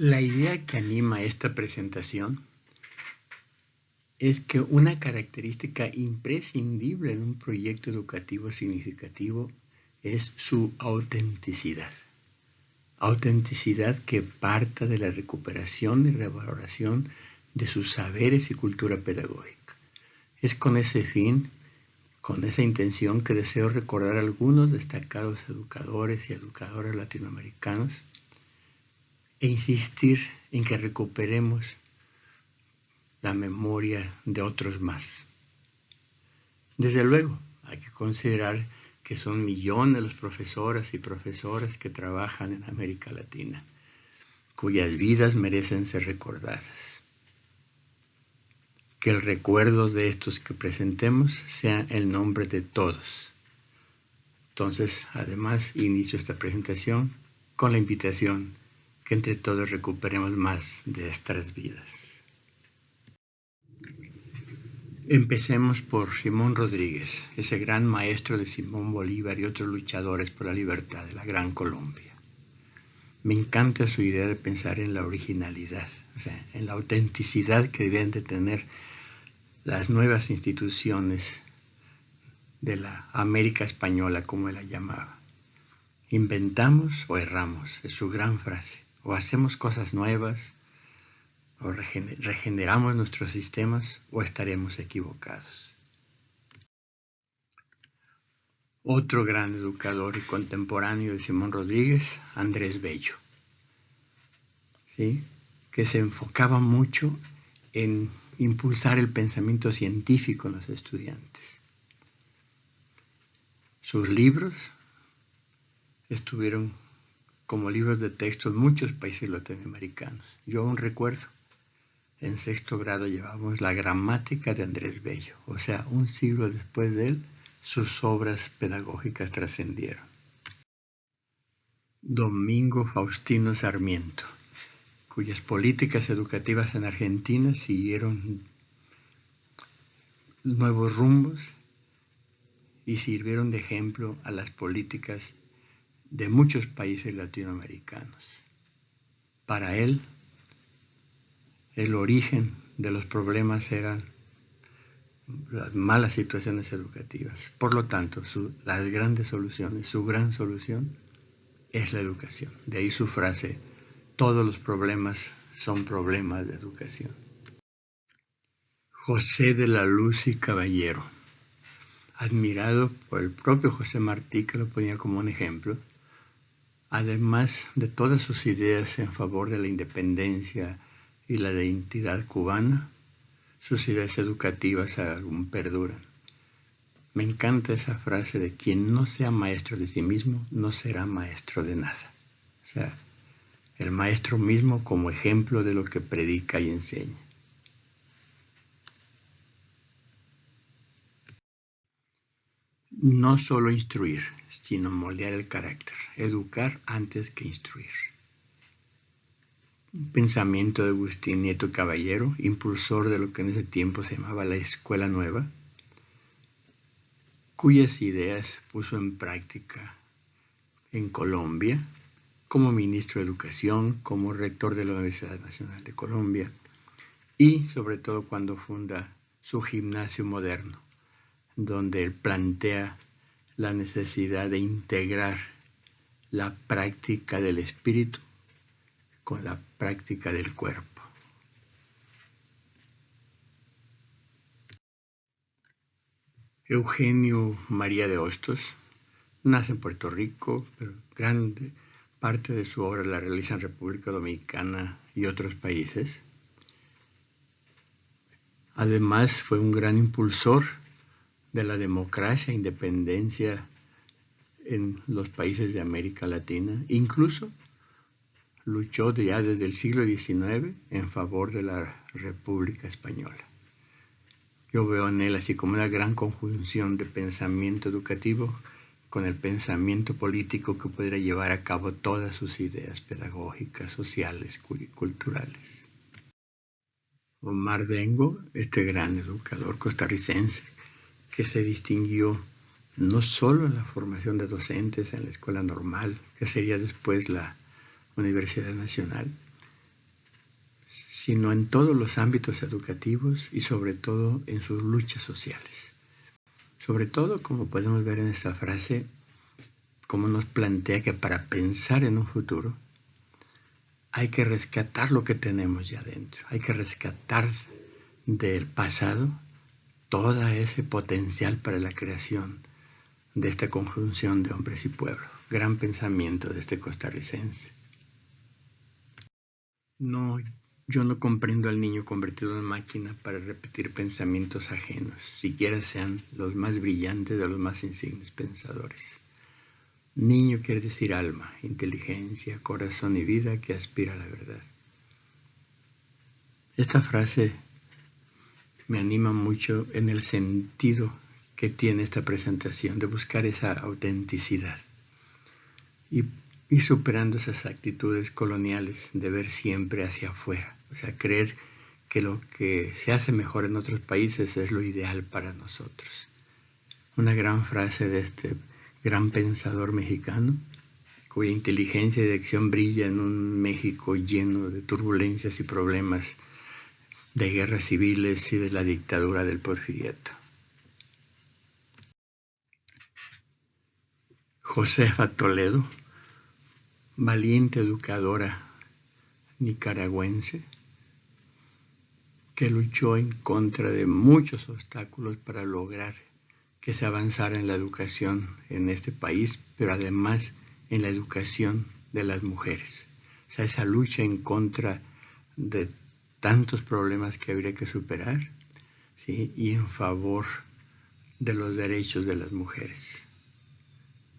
La idea que anima esta presentación es que una característica imprescindible en un proyecto educativo significativo es su autenticidad. Autenticidad que parta de la recuperación y revaloración de sus saberes y cultura pedagógica. Es con ese fin, con esa intención, que deseo recordar a algunos destacados educadores y educadoras latinoamericanos e insistir en que recuperemos la memoria de otros más. Desde luego, hay que considerar que son millones los profesoras y profesoras que trabajan en América Latina, cuyas vidas merecen ser recordadas. Que el recuerdo de estos que presentemos sea el nombre de todos. Entonces, además, inicio esta presentación con la invitación que entre todos recuperemos más de estas vidas. Empecemos por Simón Rodríguez, ese gran maestro de Simón Bolívar y otros luchadores por la libertad de la Gran Colombia. Me encanta su idea de pensar en la originalidad, o sea, en la autenticidad que deben de tener las nuevas instituciones de la América española, como él la llamaba. Inventamos o erramos, es su gran frase. O hacemos cosas nuevas, o regeneramos nuestros sistemas, o estaremos equivocados. Otro gran educador y contemporáneo de Simón Rodríguez, Andrés Bello, ¿sí? Que se enfocaba mucho en impulsar el pensamiento científico en los estudiantes. Sus libros estuvieron como libros de texto en muchos países latinoamericanos. Yo aún recuerdo, en 6º grado llevábamos la gramática de Andrés Bello, o sea, un siglo después de él, sus obras pedagógicas trascendieron. Domingo Faustino Sarmiento, cuyas políticas educativas en Argentina siguieron nuevos rumbos y sirvieron de ejemplo a las políticas de muchos países latinoamericanos. Para él, el origen de los problemas eran las malas situaciones educativas. Por lo tanto, las grandes soluciones, su gran solución es la educación. De ahí su frase, todos los problemas son problemas de educación. José de la Luz y Caballero, admirado por el propio José Martí, que lo ponía como un ejemplo, además de todas sus ideas en favor de la independencia y la identidad cubana, sus ideas educativas aún perduran. Me encanta esa frase de quien no sea maestro de sí mismo, no será maestro de nada. O sea, el maestro mismo como ejemplo de lo que predica y enseña. No solo instruir, sino moldear el carácter, educar antes que instruir. Un pensamiento de Agustín Nieto Caballero, impulsor de lo que en ese tiempo se llamaba la Escuela Nueva, cuyas ideas puso en práctica en Colombia, como ministro de Educación, como rector de la Universidad Nacional de Colombia, y sobre todo cuando funda su gimnasio moderno, donde él plantea la necesidad de integrar la práctica del espíritu con la práctica del cuerpo. Eugenio María de Hostos nace en Puerto Rico, pero grande parte de su obra la realiza en República Dominicana y otros países. Además, fue un gran impulsor de la democracia e independencia en los países de América Latina. Incluso luchó ya desde el siglo XIX en favor de la República Española. Yo veo en él así como una gran conjunción de pensamiento educativo con el pensamiento político que pudiera llevar a cabo todas sus ideas pedagógicas, sociales, culturales. Omar Bengo, este gran educador costarricense, que se distinguió no solo en la formación de docentes en la escuela normal, que sería después la Universidad Nacional, sino en todos los ámbitos educativos y sobre todo en sus luchas sociales. Sobre todo, como podemos ver en esta frase, como nos plantea que para pensar en un futuro hay que rescatar lo que tenemos ya dentro, hay que rescatar del pasado todo ese potencial para la creación de esta conjunción de hombres y pueblo. Gran pensamiento de este costarricense. No, yo no comprendo al niño convertido en máquina para repetir pensamientos ajenos, siquiera sean los más brillantes de los más insignes pensadores. Niño quiere decir alma, inteligencia, corazón y vida que aspira a la verdad. Esta frase me anima mucho en el sentido que tiene esta presentación de buscar esa autenticidad y ir superando esas actitudes coloniales de ver siempre hacia afuera, o sea, creer que lo que se hace mejor en otros países es lo ideal para nosotros. Una gran frase de este gran pensador mexicano, cuya inteligencia y dirección brilla en un México lleno de turbulencias y problemas de guerras civiles y de la dictadura del porfiriato. Josefa Toledo, valiente educadora nicaragüense, que luchó en contra de muchos obstáculos para lograr que se avanzara en la educación en este país, pero además en la educación de las mujeres. O sea, esa lucha en contra de tantos problemas que habría que superar, ¿sí? Y en favor de los derechos de las mujeres.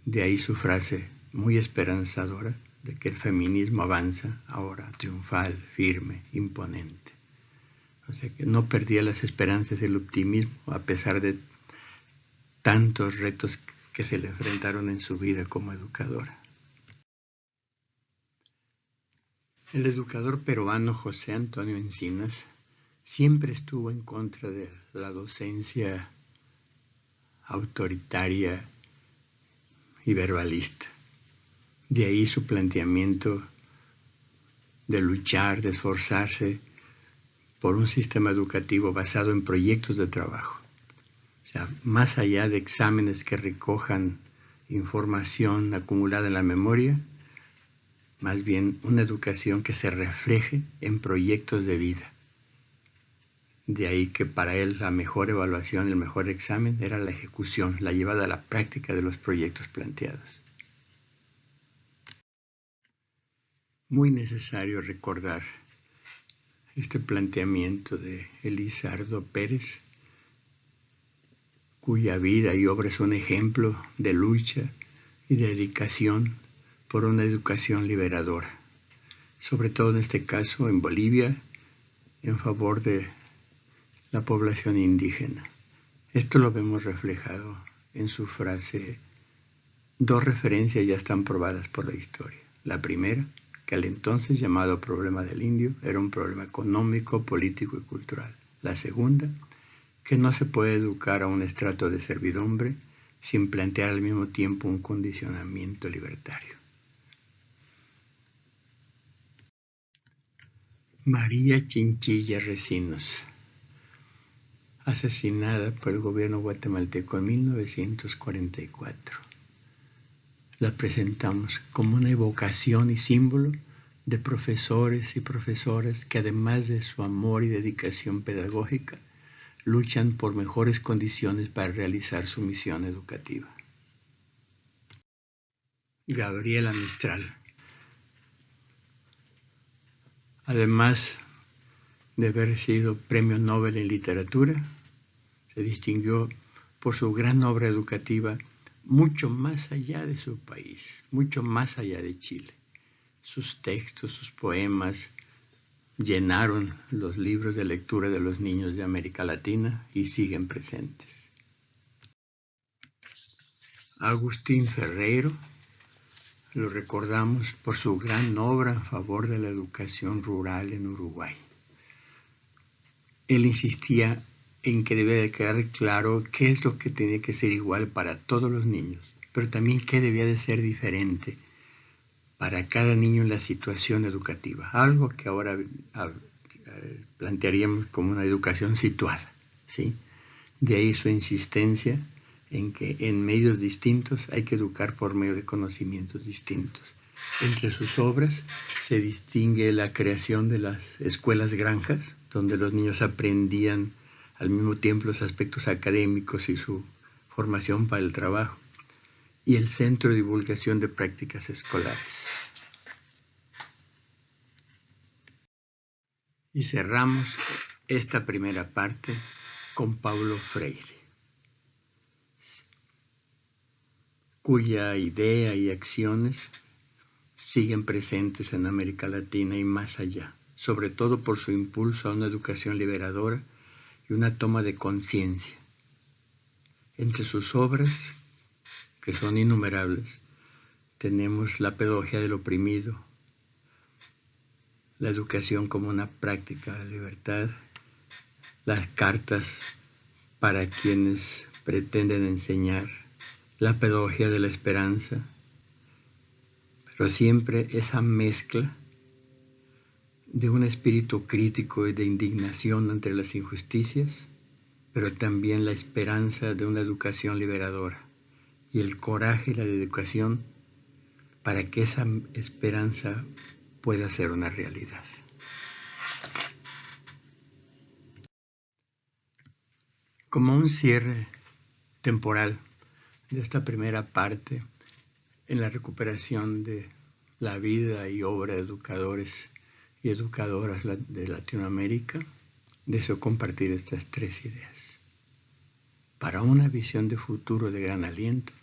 De ahí su frase muy esperanzadora de que el feminismo avanza ahora triunfal, firme, imponente. O sea que no perdía las esperanzas y el optimismo a pesar de tantos retos que se le enfrentaron en su vida como educadora. El educador peruano José Antonio Encinas siempre estuvo en contra de la docencia autoritaria y verbalista. De ahí su planteamiento de luchar, de esforzarse por un sistema educativo basado en proyectos de trabajo. O sea, más allá de exámenes que recojan información acumulada en la memoria, más bien una educación que se refleje en proyectos de vida. De ahí que para él la mejor evaluación, el mejor examen era la ejecución, la llevada a la práctica de los proyectos planteados. Muy necesario recordar este planteamiento de Elizardo Pérez, cuya vida y obra es un ejemplo de lucha y de dedicación por una educación liberadora, sobre todo en este caso en Bolivia, en favor de la población indígena. Esto lo vemos reflejado en su frase. Dos referencias ya están probadas por la historia. La primera, que al entonces llamado problema del indio era un problema económico, político y cultural. La segunda, que no se puede educar a un estrato de servidumbre sin plantear al mismo tiempo un condicionamiento libertario. María Chinchilla Recinos, asesinada por el gobierno guatemalteco en 1944. La presentamos como una evocación y símbolo de profesores y profesoras que además de su amor y dedicación pedagógica, luchan por mejores condiciones para realizar su misión educativa. Gabriela Mistral. Además de haber sido Premio Nobel en Literatura, se distinguió por su gran obra educativa mucho más allá de su país, mucho más allá de Chile. Sus textos, sus poemas llenaron los libros de lectura de los niños de América Latina y siguen presentes. Agustín Ferreiro, lo recordamos por su gran obra en favor de la educación rural en Uruguay. Él insistía en que debía de quedar claro qué es lo que tenía que ser igual para todos los niños, pero también qué debía de ser diferente para cada niño en la situación educativa. Algo que ahora plantearíamos como una educación situada, ¿sí? De ahí su insistencia en que en medios distintos hay que educar por medio de conocimientos distintos. Entre sus obras se distingue la creación de las escuelas granjas, donde los niños aprendían al mismo tiempo los aspectos académicos y su formación para el trabajo, y el Centro de Divulgación de Prácticas Escolares. Y cerramos esta primera parte con Paulo Freire, cuya idea y acciones siguen presentes en América Latina y más allá, sobre todo por su impulso a una educación liberadora y una toma de conciencia. Entre sus obras, que son innumerables, tenemos la pedagogía del oprimido, la educación como una práctica de libertad, las cartas para quienes pretenden enseñar, la pedagogía de la esperanza, pero siempre esa mezcla de un espíritu crítico y de indignación ante las injusticias, pero también la esperanza de una educación liberadora y el coraje y la dedicación para que esa esperanza pueda ser una realidad. Como un cierre temporal de esta primera parte en la recuperación de la vida y obra de educadores y educadoras de Latinoamérica, deseo compartir estas tres ideas. Para una visión de futuro de gran aliento,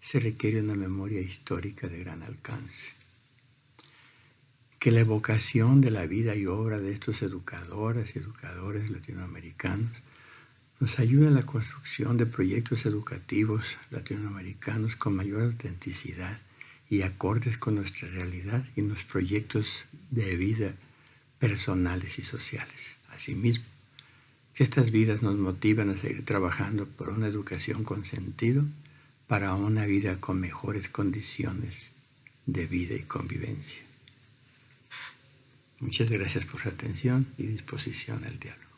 se requiere una memoria histórica de gran alcance. Que la evocación de la vida y obra de estos educadoras y educadores latinoamericanos nos ayude en la construcción de proyectos educativos latinoamericanos con mayor autenticidad y acordes con nuestra realidad y los proyectos de vida personales y sociales. Asimismo, que estas vidas nos motiven a seguir trabajando por una educación con sentido para una vida con mejores condiciones de vida y convivencia. Muchas gracias por su atención y disposición al diálogo.